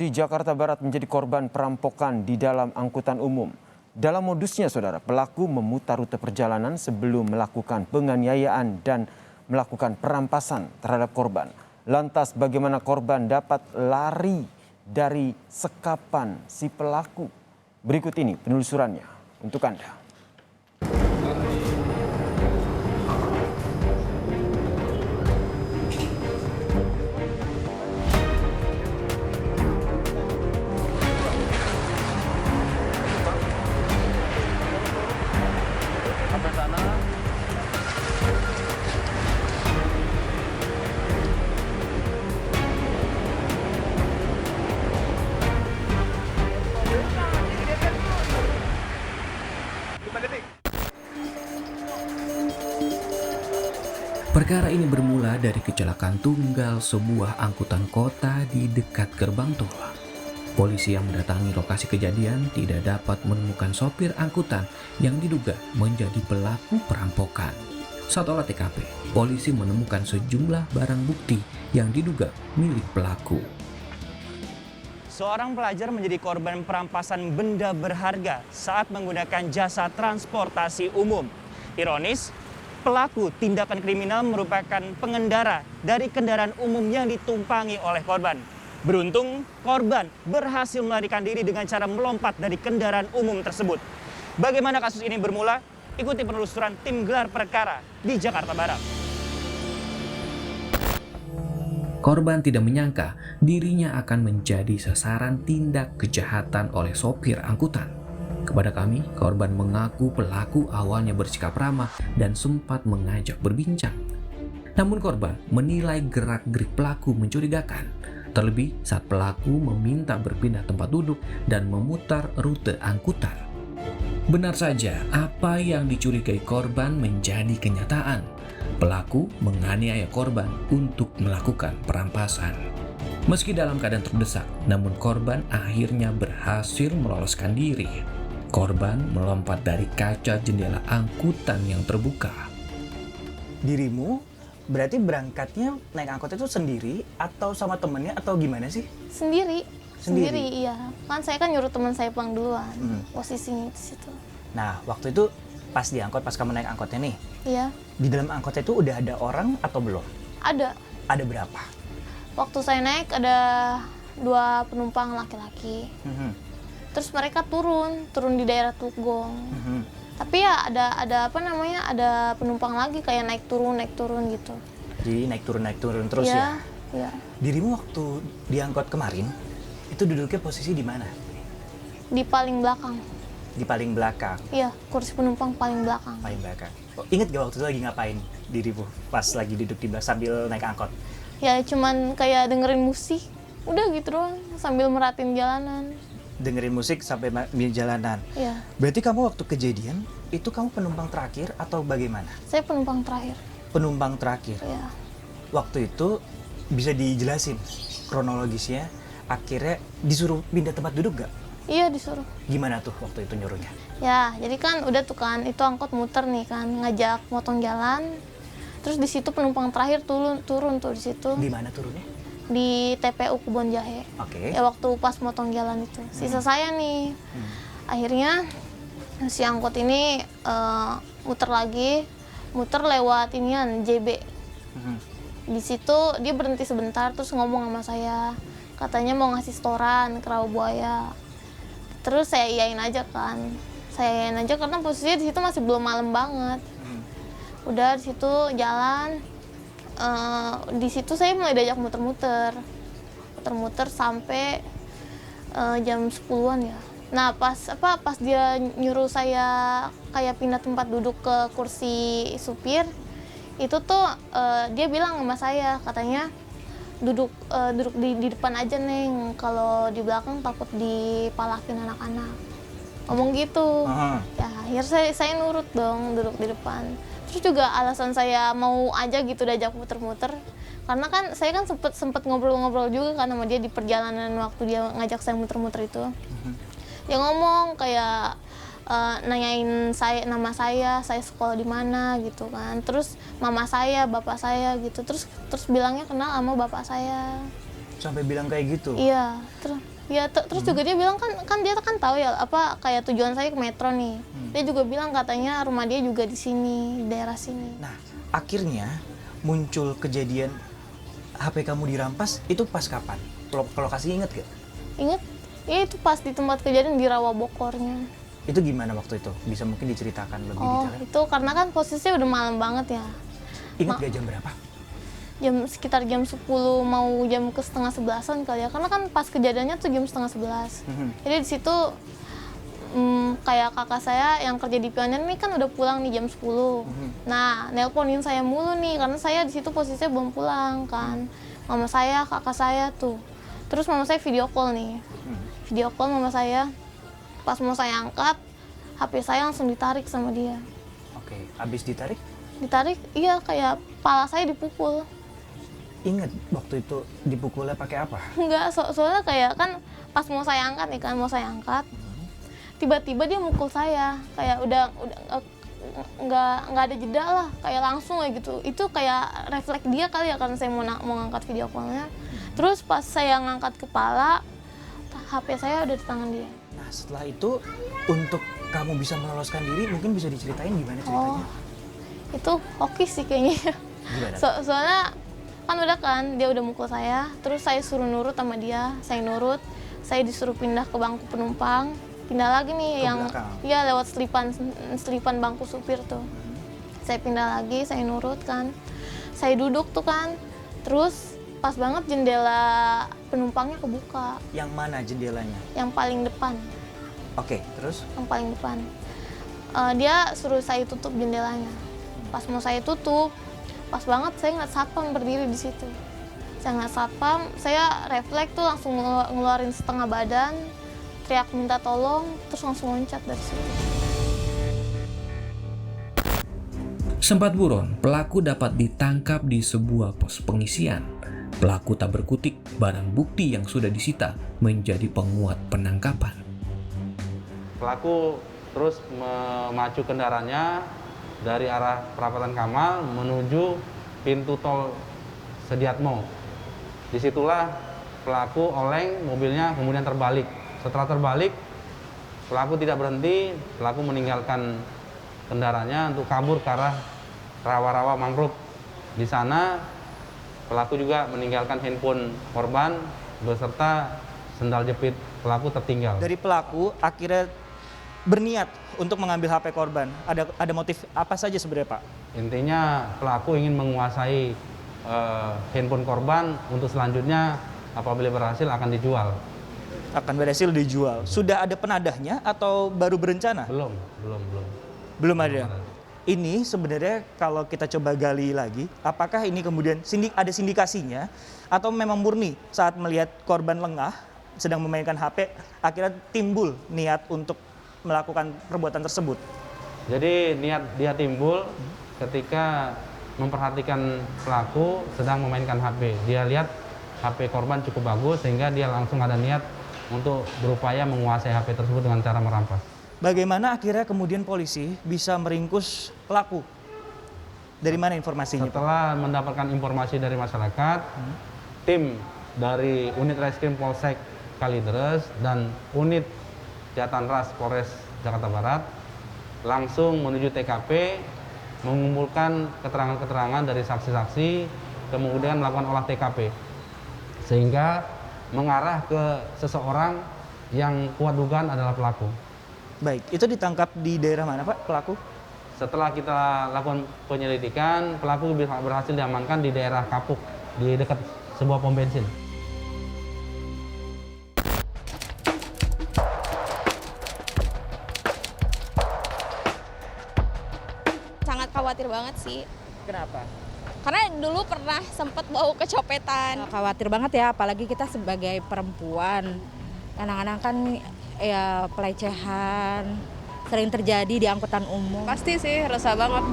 Di Jakarta Barat menjadi korban perampokan di dalam angkutan umum. Dalam modusnya, saudara, pelaku memutar rute perjalanan sebelum melakukan penganiayaan dan melakukan perampasan terhadap korban. Lantas bagaimana korban dapat lari dari sekapan si pelaku? Berikut ini penelusurannya untuk Anda. Sampai sana. Perkara ini bermula dari kecelakaan tunggal sebuah angkutan kota di dekat gerbang tol. Polisi yang mendatangi lokasi kejadian tidak dapat menemukan sopir angkutan yang diduga menjadi pelaku perampokan. Saat olah TKP, polisi menemukan sejumlah barang bukti yang diduga milik pelaku. Seorang pelajar menjadi korban perampasan benda berharga saat menggunakan jasa transportasi umum. Ironis, pelaku tindakan kriminal merupakan pengendara dari kendaraan umum yang ditumpangi oleh korban. Beruntung, korban berhasil melarikan diri dengan cara melompat dari kendaraan umum tersebut. Bagaimana kasus ini bermula? Ikuti penelusuran tim gelar perkara di Jakarta Barat. Korban tidak menyangka dirinya akan menjadi sasaran tindak kejahatan oleh sopir angkutan. Kepada kami, korban mengaku pelaku awalnya bersikap ramah dan sempat mengajak berbincang. Namun korban menilai gerak-gerik pelaku mencurigakan. Terlebih saat pelaku meminta berpindah tempat duduk dan memutar rute angkutan. Benar saja, apa yang dicurigai korban menjadi kenyataan. Pelaku menganiaya korban untuk melakukan perampasan. Meski dalam keadaan terdesak, namun korban akhirnya berhasil meloloskan diri. Korban melompat dari kaca jendela angkutan yang terbuka. Dirimu berarti berangkatnya naik angkot itu sendiri atau sama temennya atau gimana sih? Sendiri, iya. Kan saya kan nyuruh teman saya pulang duluan, posisinya di situ. Nah, waktu itu pas di angkot, pas kamu naik angkotnya nih, Iya, di dalam angkotnya itu udah ada orang atau belum? ada. Ada berapa? Waktu saya naik ada 2 penumpang laki-laki. Terus mereka turun di daerah Tugong. Tapi ya ada ada penumpang lagi kayak naik turun gitu. Jadi naik turun terus ya? Iya. Dirimu waktu di angkot kemarin, itu duduknya posisi di mana? Di paling belakang. Di paling belakang? Iya, kursi penumpang paling belakang. Paling belakang. Oh, ingat gak waktu itu lagi ngapain dirimu pas lagi duduk di belakang sambil naik angkot? Ya cuman kayak dengerin musik. Udah gitu doang, sambil merhatiin jalanan. Dengerin musik sampai di jalanan. Iya. Berarti kamu waktu kejadian itu kamu penumpang terakhir atau bagaimana? Saya penumpang terakhir. Penumpang terakhir. Iya. Waktu itu bisa dijelasin kronologisnya, akhirnya disuruh pindah tempat duduk gak? Iya disuruh. Gimana tuh waktu itu nyuruhnya? Ya, jadi kan udah tuh kan itu angkot muter nih kan, ngajak motong jalan. Terus di situ penumpang terakhir turun tuh di situ. Di mana turunnya? Di TPU Kebon Jahe. Oke. Ya waktu pas motong jalan itu. Sisa saya nih. Akhirnya si angkot ini muter lewat inian JB. Di situ dia berhenti sebentar terus ngomong sama saya. Katanya mau ngasih setoran ke Rawabuaya. Terus saya iyain aja kan. Saya iyain aja karena posisinya di situ masih belum malam banget. Udah di situ jalan. Di situ saya mulai diajak muter-muter sampai jam 10-an ya. Nah pas dia nyuruh saya kayak pindah tempat duduk ke kursi supir, itu tuh dia bilang sama saya katanya duduk di depan aja Neng, kalau di belakang takut dipalakin anak-anak. Ngomong gitu. Ya akhirnya saya nurut dong duduk di depan. Terus juga alasan saya mau aja gitu diajak muter-muter karena kan saya kan sempet ngobrol-ngobrol juga kan sama dia di perjalanan waktu dia ngajak saya muter-muter itu. Dia ngomong kayak nanyain nama saya sekolah di mana gitu kan. Terus mama saya, bapak saya gitu. Terus bilangnya kenal sama bapak saya. Sampai bilang kayak gitu? Iya, terus Ya, terus juga dia bilang kan dia kan tahu ya apa kayak tujuan saya ke metro nih. Dia juga bilang katanya rumah dia juga di sini, di daerah sini. Nah, akhirnya muncul kejadian HP kamu dirampas itu pas kapan? Lokasi inget gak? Ingat? Ya itu pas di tempat kejadian di Rawa Bokornya. Itu gimana waktu itu? Bisa mungkin diceritakan lebih Oh, detailnya? itu karena kan posisinya udah malam banget ya. Ingat gak jam berapa? Sekitar jam 10 mau jam ke setengah 11-an kali ya. Karena kan pas kejadiannya tuh jam setengah 11. Jadi di situ kayak kakak saya yang kerja di Pionir nih kan udah pulang nih jam 10. Nah, nelponin saya mulu nih karena saya di situ posisinya belum pulang kan. Mama saya, kakak saya tuh. Terus mama saya video call nih. Video call mama saya. Pas mau saya angkat, HP saya langsung ditarik sama dia. Oke, habis ditarik? Ditarik, iya kayak kepala saya dipukul. Ingat waktu itu dipukulnya pakai apa? Enggak, soalnya kayak kan pas mau saya angkat nih kan, mau saya angkat. Tiba-tiba dia mukul saya, kayak udah nggak ada jeda lah, kayak langsung kayak gitu. Itu kayak refleks dia kali ya karena saya mau ngangkat video call-nya. Terus pas saya ngangkat kepala, HP saya udah di tangan dia. Nah, setelah itu untuk kamu bisa meloloskan diri, mungkin bisa diceritain gimana ceritanya? Itu oke sih kayaknya. Gimana? Soalnya kan udah kan, dia udah mukul saya, terus saya suruh nurut sama dia, saya nurut, saya disuruh pindah ke bangku penumpang, pindah lagi nih Ke yang belakang? ya lewat selipan bangku supir tuh. Saya pindah lagi, saya nurut kan, saya duduk tuh kan, terus pas banget jendela penumpangnya kebuka, Yang mana jendelanya? yang paling depan, Oke, terus? yang paling depan. Dia suruh saya tutup jendelanya. Pas mau saya tutup, pas banget saya ngeliat satpam berdiri di situ. Saya ngeliat satpam, saya refleks tuh langsung ngeluarin setengah badan, teriak minta tolong, terus langsung loncat dari situ. Sempat buron, pelaku dapat ditangkap di sebuah pos pengisian. Pelaku tak berkutik, barang bukti yang sudah disita menjadi penguat penangkapan. Pelaku terus memacu kendaraannya dari arah perapatan Kamal menuju pintu tol Sediatmo. Disitulah pelaku oleng, mobilnya kemudian terbalik. Setelah terbalik, pelaku tidak berhenti, pelaku meninggalkan kendaraannya untuk kabur ke arah rawa-rawa mangrove. Di sana pelaku juga meninggalkan handphone korban beserta sendal jepit pelaku tertinggal. Dari pelaku akhirnya berniat untuk mengambil HP korban. Ada motif apa saja sebenarnya, Pak? Intinya pelaku ingin menguasai handphone korban untuk selanjutnya apabila berhasil akan dijual. Akan berhasil dijual. Sudah ada penadahnya atau baru berencana? Belum. Belum ada. Ini sebenarnya kalau kita coba gali lagi, apakah ini kemudian ada sindikasinya atau memang murni saat melihat korban lengah sedang memainkan HP akhirnya timbul niat untuk melakukan perbuatan tersebut? Jadi niat dia timbul ketika memperhatikan pelaku sedang memainkan HP. Dia lihat HP korban cukup bagus sehingga dia langsung ada niat untuk berupaya menguasai HP tersebut dengan cara merampas. Bagaimana akhirnya kemudian polisi bisa meringkus pelaku? Dari mana informasinya, Pak? Setelah mendapatkan informasi dari masyarakat, tim dari unit reskrim Polsek Kalideres dan unit Jatanras Polres Jakarta Barat langsung menuju TKP, mengumpulkan keterangan-keterangan dari saksi-saksi, kemudian melakukan olah TKP, sehingga mengarah ke seseorang yang kuat dugaan adalah pelaku. Baik, itu ditangkap di daerah mana, Pak, pelaku? Setelah kita lakukan penyelidikan, pelaku berhasil diamankan di daerah Kapuk, di dekat sebuah pom bensin. Sangat khawatir banget sih. Kenapa? Karena dulu pernah sempat bau kecopetan. Khawatir banget ya, apalagi kita sebagai perempuan. Kadang-kadang kan ya pelecehan sering terjadi di angkutan umum. Pasti sih, resah banget.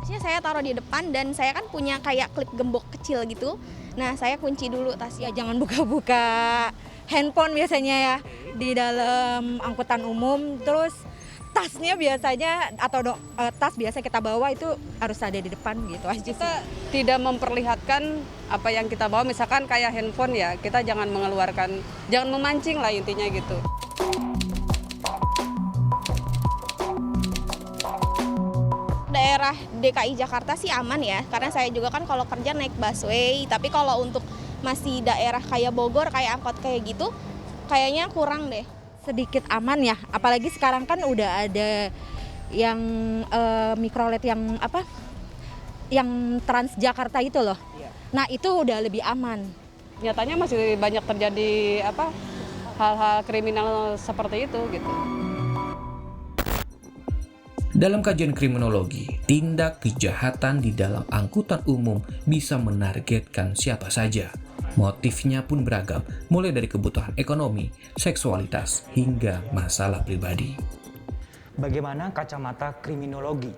Tasnya saya taruh di depan dan saya kan punya kayak klip gembok kecil gitu. Nah, saya kunci dulu tasnya. Ya jangan buka-buka handphone biasanya ya di dalam angkutan umum. Terus tasnya biasanya atau tas biasa kita bawa itu harus ada di depan gitu aja sih. Kita tidak memperlihatkan apa yang kita bawa, misalkan kayak handphone ya, kita jangan mengeluarkan, jangan memancing lah intinya gitu. Daerah DKI Jakarta sih aman ya, karena saya juga kan kalau kerja naik busway, tapi kalau untuk masih daerah kayak Bogor, kayak angkot kayak gitu, kayaknya kurang deh. Sedikit aman ya, apalagi sekarang kan udah ada yang mikrolet yang apa, yang Transjakarta itu loh. Nah itu udah lebih aman. Nyatanya masih banyak terjadi hal-hal kriminal seperti itu gitu. Dalam kajian kriminologi, tindak kejahatan di dalam angkutan umum bisa menargetkan siapa saja. Motifnya pun beragam, mulai dari kebutuhan ekonomi, seksualitas, hingga masalah pribadi. Bagaimana kacamata kriminologi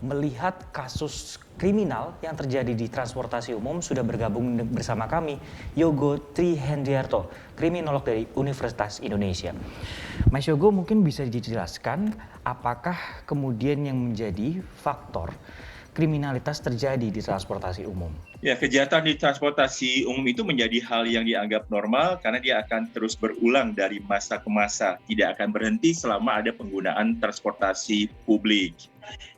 melihat kasus kriminal yang terjadi di transportasi umum? Sudah bergabung bersama kami Yogo Trihendriarto, kriminolog dari Universitas Indonesia. Mas Yogo, mungkin bisa dijelaskan apakah kemudian yang menjadi faktor kriminalitas terjadi di transportasi umum? Ya, kejahatan di transportasi umum itu menjadi hal yang dianggap normal karena dia akan terus berulang dari masa ke masa, tidak akan berhenti selama ada penggunaan transportasi publik.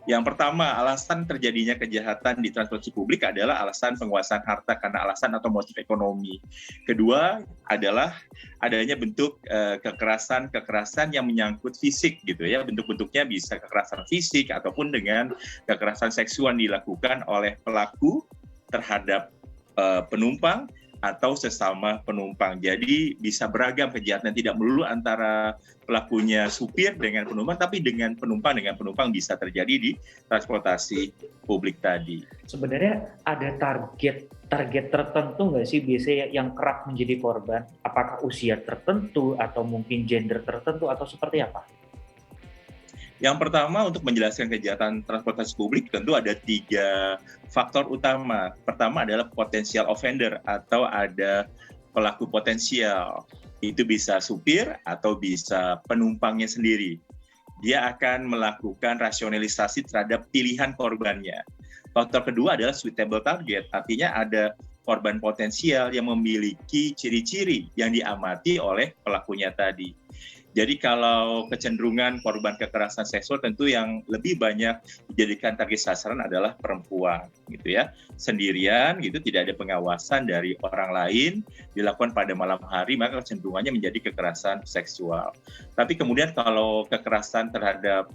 Yang pertama, alasan terjadinya kejahatan di transportasi publik adalah alasan penguasaan harta karena alasan atau motif ekonomi. Kedua adalah adanya bentuk kekerasan yang menyangkut fisik gitu ya. Bentuk-bentuknya bisa kekerasan fisik ataupun dengan kekerasan seksual dilakukan oleh pelaku terhadap penumpang atau sesama penumpang. Jadi bisa beragam kejahatan, tidak melulu antara pelakunya supir dengan penumpang, tapi dengan penumpang bisa terjadi di transportasi publik tadi. Sebenarnya ada target tertentu nggak sih biasanya yang kerap menjadi korban? Apakah usia tertentu atau mungkin gender tertentu atau seperti apa? Yang pertama, untuk menjelaskan kejahatan transportasi publik tentu ada 3 faktor utama. Pertama adalah potensial offender atau ada pelaku potensial. Itu bisa supir atau bisa penumpangnya sendiri. Dia akan melakukan rasionalisasi terhadap pilihan korbannya. Faktor kedua adalah suitable target, artinya ada korban potensial yang memiliki ciri-ciri yang diamati oleh pelakunya tadi. Jadi kalau kecenderungan korban kekerasan seksual tentu yang lebih banyak dijadikan target sasaran adalah perempuan gitu ya. Sendirian gitu, tidak ada pengawasan dari orang lain, dilakukan pada malam hari, maka kecenderungannya menjadi kekerasan seksual. Tapi kemudian kalau kekerasan terhadap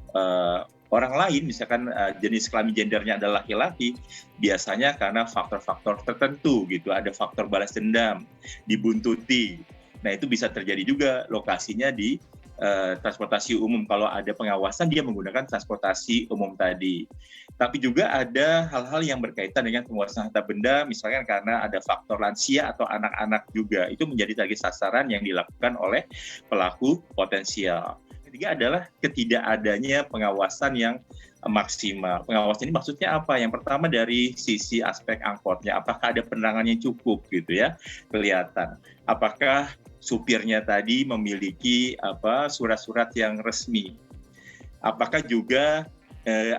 orang lain, misalkan jenis kelamin gendernya adalah laki-laki, biasanya karena faktor-faktor tertentu gitu, ada faktor balas dendam, dibuntuti. Nah itu bisa terjadi juga lokasinya di transportasi umum. Kalau ada pengawasan dia menggunakan transportasi umum tadi. Tapi juga ada hal-hal yang berkaitan dengan penguasaan harta benda, misalkan karena ada faktor lansia atau anak-anak juga. Itu menjadi target sasaran yang dilakukan oleh pelaku potensial. Ketiga adalah ketidakadanya pengawasan yang maksimal. Pengawasan ini maksudnya apa? Yang pertama dari sisi aspek angkotnya, apakah ada penerangan yang cukup gitu ya, kelihatan. Apakah supirnya tadi memiliki surat-surat yang resmi? Apakah juga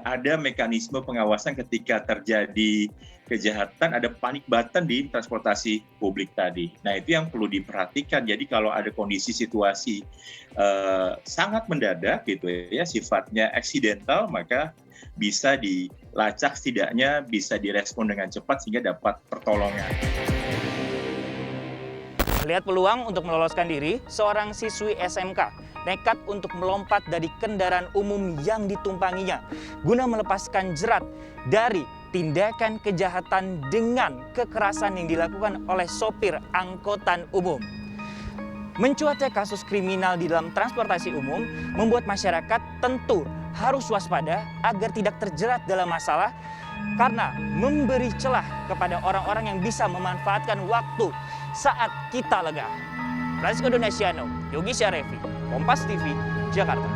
ada mekanisme pengawasan ketika terjadi kejahatan, ada panic button di transportasi publik tadi. Nah itu yang perlu diperhatikan. Jadi kalau ada kondisi situasi sangat mendadak gitu ya, sifatnya accidental, maka bisa dilacak, setidaknya bisa direspon dengan cepat sehingga dapat pertolongan. Melihat peluang untuk meloloskan diri, seorang siswi SMK nekat untuk melompat dari kendaraan umum yang ditumpanginya guna melepaskan jerat dari tindakan kejahatan dengan kekerasan yang dilakukan oleh sopir angkutan umum. Mencuatnya kasus kriminal di dalam transportasi umum membuat masyarakat tentu harus waspada agar tidak terjerat dalam masalah karena memberi celah kepada orang-orang yang bisa memanfaatkan waktu saat kita lega. Francisco Donasiano, Yogi Syarefi, Kompas TV, Jakarta.